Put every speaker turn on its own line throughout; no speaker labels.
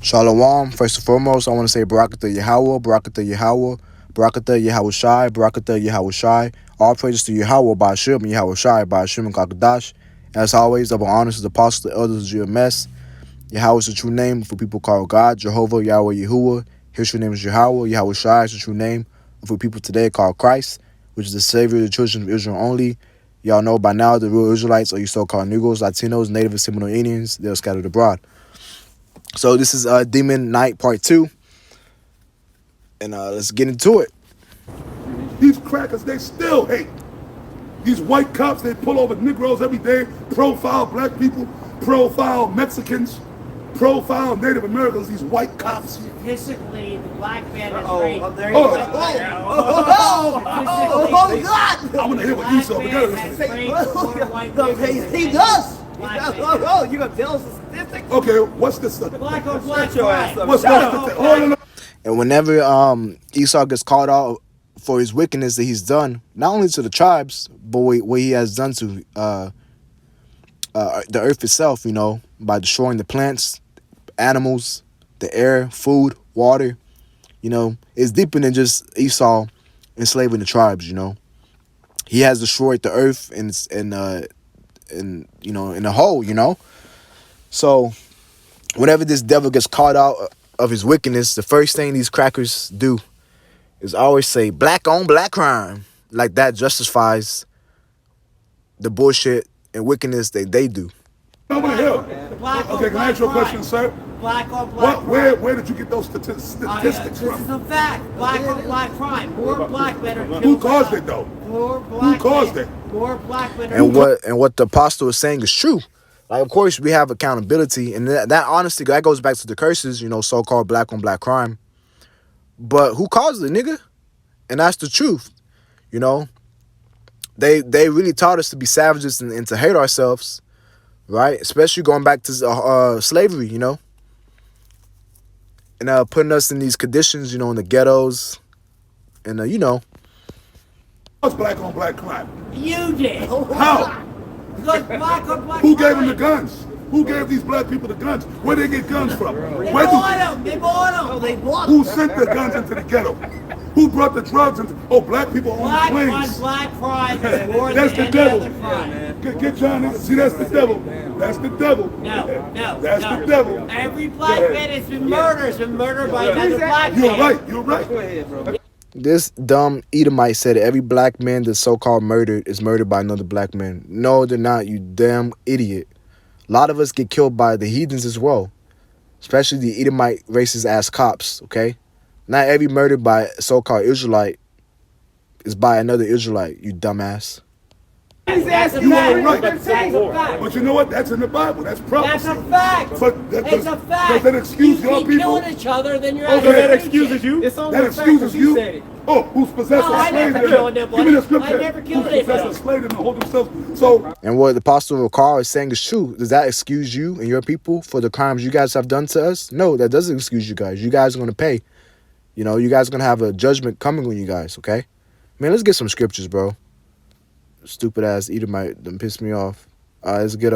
Shalom. First and foremost, I want to say Barakatah Yahweh, Barakatah Yahweh, Barakatah Yahweh Shai, Barakatah Yahweh Shai. All praises to Yahweh, Ba'ashem, Yahweh Shai, Ba'ashem, and Kakadash. As always, double honors to the apostles, the elders of GMS. Yahweh is the true name for people called God, Jehovah, Yahweh, Yahuwah. His true name is Yahweh. Yahweh Shai is the true name for people today called Christ, which is the Savior of the children of Israel only. Y'all know by now the real Israelites are you so-called Negroes, Latinos, Native and Seminole Indians. They're scattered abroad. So this is Demon Night Part 2. And let's get into it.
These crackers, they still hate. These white cops, they pull over Negroes every day, profile black people, profile Mexicans, profile Native Americans, these white cops.
Statistically, the black man is great.
There you go. Oh, God! I want to hear what you said.
He does. Oh, you gonna tell us the statistics?
Okay, what's this?
Black on black
What's that?
And whenever Esau gets called out for his wickedness that he's done, not only to the tribes, but what he has done to the earth itself, you know, by destroying the plants, animals, the air, food, water, you know, it's deeper than just Esau enslaving the tribes, you know. He has destroyed the earth and you know, in a whole, you know. So whenever this devil gets caught out of his wickedness, the first thing these crackers do is always say black on black crime. Like that justifies the bullshit and wickedness that they do.
I want to hear. Okay, can I ask you a question, sir?
Black on black
crime. Where did you get those statistics
This
from?
is a fact. Black on black crime. More black men are killed.
Who caused it, though?
More black
Who caused it?
More black men are
And what the apostle is saying is true. Like, of course, we have accountability, and that honestly, that goes back to the curses, you know, so-called black on black crime. But who caused it, nigga? And that's the truth, you know. They really taught us to be savages and to hate ourselves, right? Especially going back to slavery, you know. And putting us in these conditions, you know, in the ghettos, and, you know.
What's black on black crime?
You did.
How?
Because black on black
Who
crime.
gave them the guns? Who gave these black people the guns? Where they get guns from?
They bought them. They bought them.
Oh, they bought
Who sent the guns into the ghetto? Who brought the drugs into? Oh, black people on
Black on
planes.
black crime is more
That's
than
the
any
devil.
other crime.
Get John. See, that's the devil. That's the devil.
No.
That's
no.
the devil.
Every black man has been murdered. Has been murdered by another black man.
You're right. You're right.
Go ahead, bro.
This dumb Edomite said every black man that's so-called murdered is murdered by another black man. No, they're not, you damn idiot. A lot of us get killed by the heathens as well, especially the Edomite racist-ass cops, okay? Not every murder by a so-called Israelite is by another Israelite, you dumbass.
That's a
You are
fact.
right.
That's a fact.
But you know what? That's in the Bible. That's prophecy.
That's a fact.
But
It's a fact.
does that excuse
you
your
keep
people?
killing each other, then you're
Okay.
out of
That
excuses you?
It's on
That excuses you? Oh, who's possessed
No,
with
I
slaves?
never killed
Give
nobody.
me the scripture.
I never killed
Who's possessed
anybody.
with slaves and hold themselves. So
And what the Apostle Carl is saying is true. Does that excuse you and your people for the crimes you guys have done to us? No, that doesn't excuse you guys. You guys are going to pay. You know, you guys are going to have a judgment coming on you guys, okay? Man, let's get some scriptures, bro. Stupid ass Edomite done pissed me off. Let's get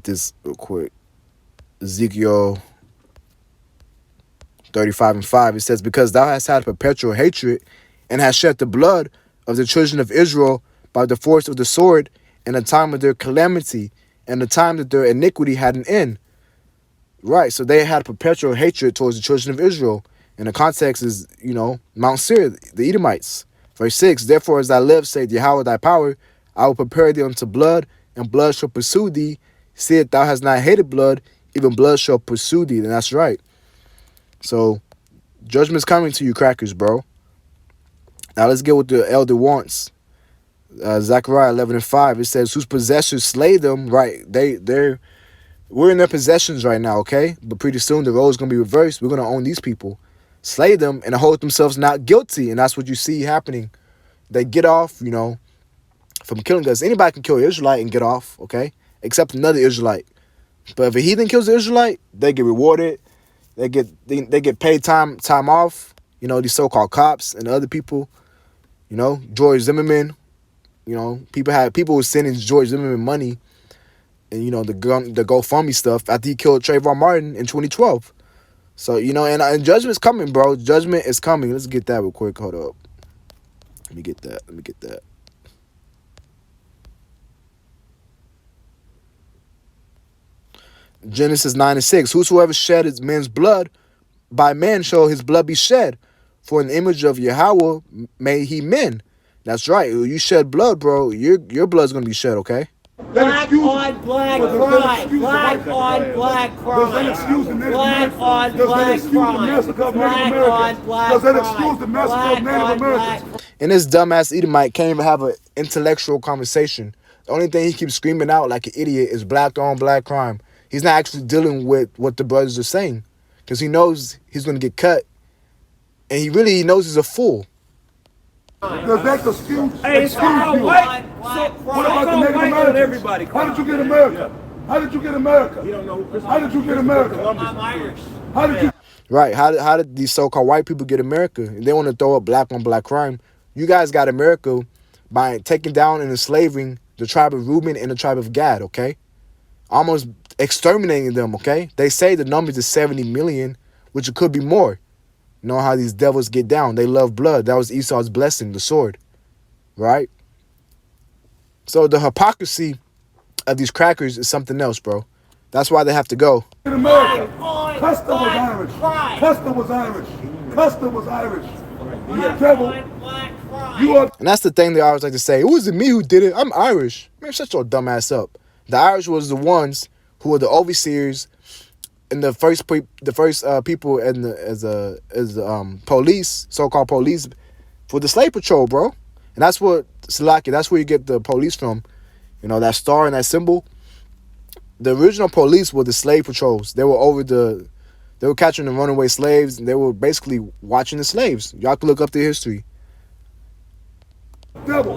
this real quick. Ezekiel 35:5. It says, because thou hast had perpetual hatred and hast shed the blood of the children of Israel by the force of the sword in the time of their calamity and the time that their iniquity had an end. Right, so they had perpetual hatred towards the children of Israel. And the context is, you know, Mount Seir, the Edomites. Verse 6, therefore as I live, saith Yahweh thy power, I will prepare thee unto blood, and blood shall pursue thee. Seeth thou hast not hated blood, even blood shall pursue thee. And that's right. So, judgment's coming to you crackers, bro. Now let's get what the elder wants. Zechariah 11:5, it says, whose possessors slay them, right, we're in their possessions right now, okay? But pretty soon the role is going to be reversed. We're going to own these people, slay them, and hold themselves not guilty. And that's what you see happening. They get off, you know, from killing us. Anybody can kill an Israelite and get off, okay? Except another Israelite. But if a heathen kills an Israelite, they get rewarded. They get paid time off. You know, these so-called cops and other people. You know, George Zimmerman. You know, people were sending George Zimmerman money and the GoFundMe stuff after he killed Trayvon Martin in 2012. So and judgment's coming, bro. Judgment is coming. Let's get that real quick. Hold up. Let me get that. Genesis 9:6. Whosoever shed his men's blood, by man shall his blood be shed. For an image of Yahweh may he men. That's right. You shed blood, bro. Your blood's gonna be shed, okay?
Black on black crime. Black on black crime.
Does that excuse the Native
Black
Americans?
on
Does that
black
excuse the
crime.
massacre of Native
Black on
Americans?
black
Does that
crime.
excuse the massacre of Native Americans?
And this dumbass Edomite can't even have an intellectual conversation. The only thing he keeps screaming out like an idiot is black on black crime. He's not actually dealing with what the brothers are saying, because he knows he's going to get cut, and he knows he's a fool.
Does that excuse
Hey, it's all
you?
white.
What about the Native Americans?
Everybody.
How did you get America? How did you get America? How did you get America?
I'm Irish.
How did you?
Right? How did these so-called white people get America? They want to throw up black on black crime. You guys got America by taking down and enslaving the tribe of Reuben and the tribe of Gad, okay? Almost exterminating them, okay? They say the numbers is 70 million, which it could be more. You know how these devils get down. They love blood. That was Esau's blessing, the sword, right? So the hypocrisy of these crackers is something else, bro. That's why they have to go.
In America, Custer was Irish. Custer was Irish. Custer was Irish. You devil. You are.
And that's the thing they always like to say. It wasn't me who did it. I'm Irish. Man, shut your dumb ass up. The Irish was the ones who were the overseers and the first people in as police, so-called police, for the slave patrol, bro. And that's what Salaki. That's where you get the police from. That star and that symbol. The original police were the slave patrols. They were catching the runaway slaves, and they were basically watching the slaves. Y'all can look up the history.
Devil.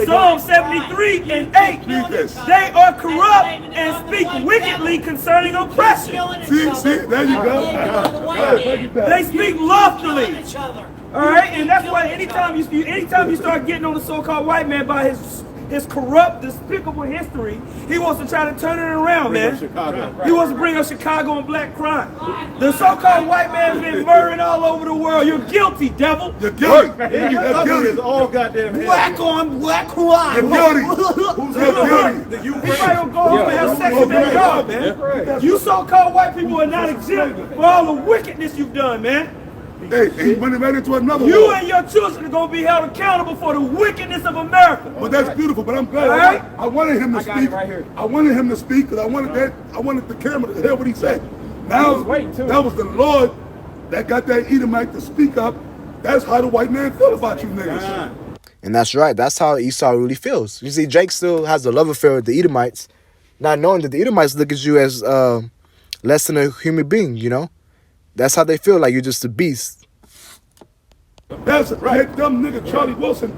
Psalm 73 and 8.
Read this.
They are corrupt and speak wickedly concerning oppression.
See, there you go.
They speak loftily. All right, and that's why anytime you start getting on the so-called white man by his corrupt, despicable history, he wants to try to turn it around, man. He wants to bring up Chicago and black crime. The so-called white man's been murdering all over the world. You're guilty, devil.
You're guilty. You're guilty.
all goddamn
Black on black crime.
You're guilty. Who's guilty?
He might go home and have sex with that dog, man. You so-called white people are not exempt for all the wickedness you've done, man.
Hey, he went right into another
You
war.
and your children are going to be held accountable for the wickedness of America.
But that's beautiful. But I'm glad.
Right?
I wanted him to
got
speak.
it right here.
I wanted him to speak because I wanted the camera to hear what he said. Now that was the Lord that got that Edomite to speak up. That's how the white man feel about you niggas.
And that's right. That's how Esau really feels. You see, Jake still has a love affair with the Edomites, not knowing that the Edomites look at you as less than a human being, That's how they feel, like you're just a beast.
That's right. That dumb nigga Charlie Wilson.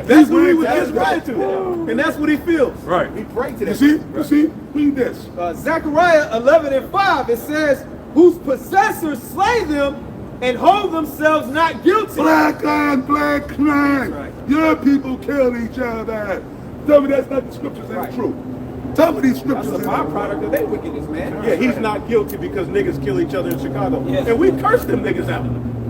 That's
what he was just right to. And that's what he feels.
Right.
He prayed to
You
that.
see? Read this.
Zechariah 11 and 5, it says, whose possessors slay them and hold themselves not guilty.
Black on black crime.
Right.
Your people kill each other. Tell me that's not the scriptures ain't true. Tell me these scriptures
That's a
ain't true.
byproduct of their wickedness, man.
Yeah, he's not guilty because niggas kill each other in Chicago. And we curse them niggas out.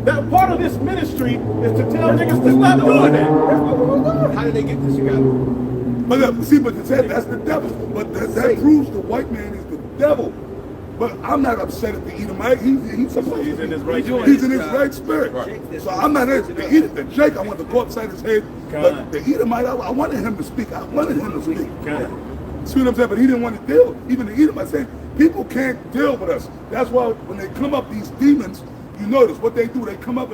That part of this ministry is to tell niggas to stop doing that. That's what we're doing.
How did they get to Chicago?
But it said that's the devil. But that proves the white man is the devil. But I'm not upset at the Edomite. He's supposed
He's
to
in
be.
his right spirit.
He's in his right spirit. So I'm not at the Jake. I want to go upside his head. But the Edomite, I wanted him to speak. I wanted him to speak. See what I'm saying? But he didn't want to deal. Even the Edomite said, people can't deal with us. That's why when they come up, these demons, you notice what they do. They come up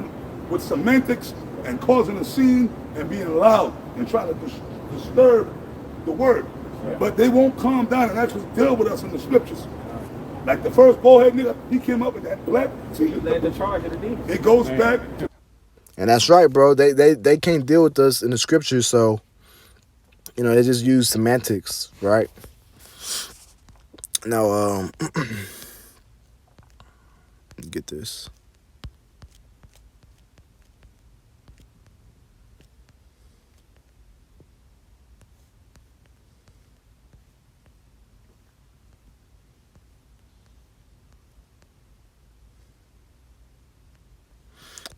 with semantics and causing a scene and being loud and trying to disturb the word. But they won't calm down and actually deal with us in the scriptures. Like the first bald-head nigga, he came up with that black. See,
Led the charge of the demons.
it goes back to.
And that's right, bro. They can't deal with us in the scriptures, so they just use semantics, right? Now, get this.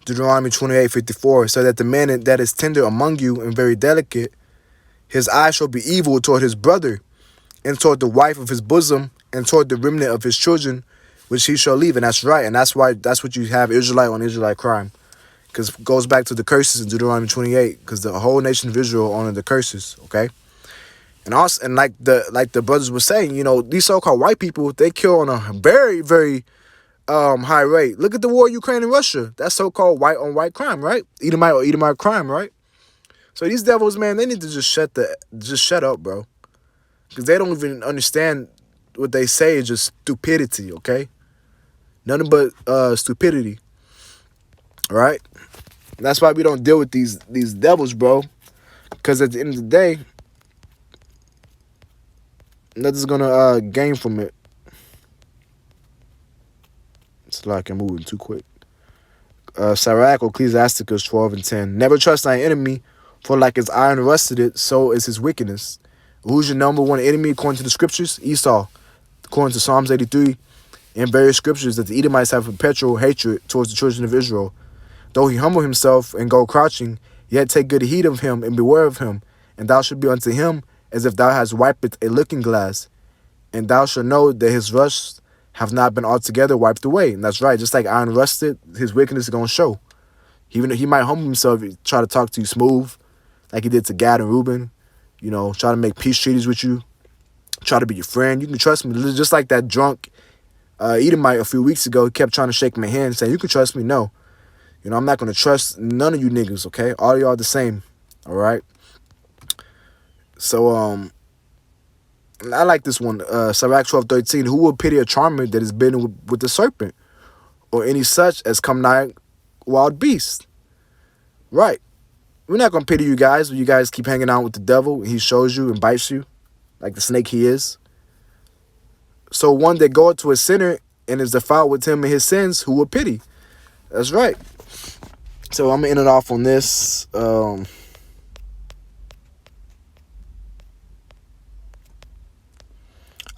Deuteronomy 28:54, so that the man that is tender among you and very delicate, his eye shall be evil toward his brother, and toward the wife of his bosom, and toward the remnant of his children, which he shall leave. And that's right. And that's what you have Israelite on Israelite crime. Because it goes back to the curses in Deuteronomy 28, because the whole nation of Israel under the curses, okay? And also, and like the brothers were saying, you know, these so-called white people, they kill on a very, very high rate. Look at the war Ukraine and Russia. That's so-called white on white crime, right? Edomite or Edomite crime, right? So these devils, man, they need to just shut up, bro. Because they don't even understand what they say is just stupidity, okay? Nothing but stupidity. All right? That's why we don't deal with these devils, bro. Because at the end of the day, nothing's gonna gain from it. It's like I'm moving too quick. Sirach, Ecclesiasticus 12:10. Never trust thy enemy, for like as iron rusted it, so is his wickedness. Who's your number one enemy according to the scriptures? Esau. According to Psalms 83 and various scriptures, that the Edomites have perpetual hatred towards the children of Israel. Though he humble himself and go crouching, yet take good heed of him and beware of him. And thou shalt be unto him as if thou hast wiped a looking glass. And thou shalt know that his rust have not been altogether wiped away. And that's right. Just like iron rusted, his wickedness is going to show. Even he might humble himself, try to talk to you smooth, like he did to Gad and Reuben. You know, try to make peace treaties with you. Try to be your friend. You can trust me. Just like that drunk Edomite a few weeks ago, he kept trying to shake my hand, saying, you can trust me. No. You know, I'm not going to trust none of you niggas, okay? All y'all the same, all right? So, I like this one. Sirach 12:13. Who will pity a charmer that is bitten with the serpent, or any such as come nigh wild beast? Right. We're not going to pity you guys when you guys keep hanging out with the devil and he shows you and bites you like the snake he is. So one that goeth to a sinner and is defiled with him and his sins, who will pity? That's right. So I'm going to end it off on this.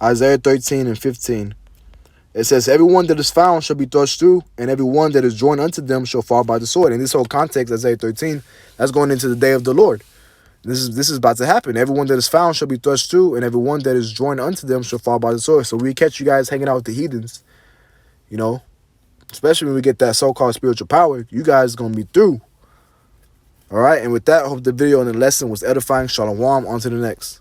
Isaiah 13:15. It says, everyone that is found shall be thrust through, and everyone that is joined unto them shall fall by the sword. And this whole context, Isaiah 13, that's going into the day of the Lord. This is about to happen. Everyone that is found shall be thrust through, and everyone that is joined unto them shall fall by the sword. So we catch you guys hanging out with the heathens, you know, especially when we get that so-called spiritual power, you guys are going to be through. All right. And with that, I hope the video and the lesson was edifying. Shalom. On to the next.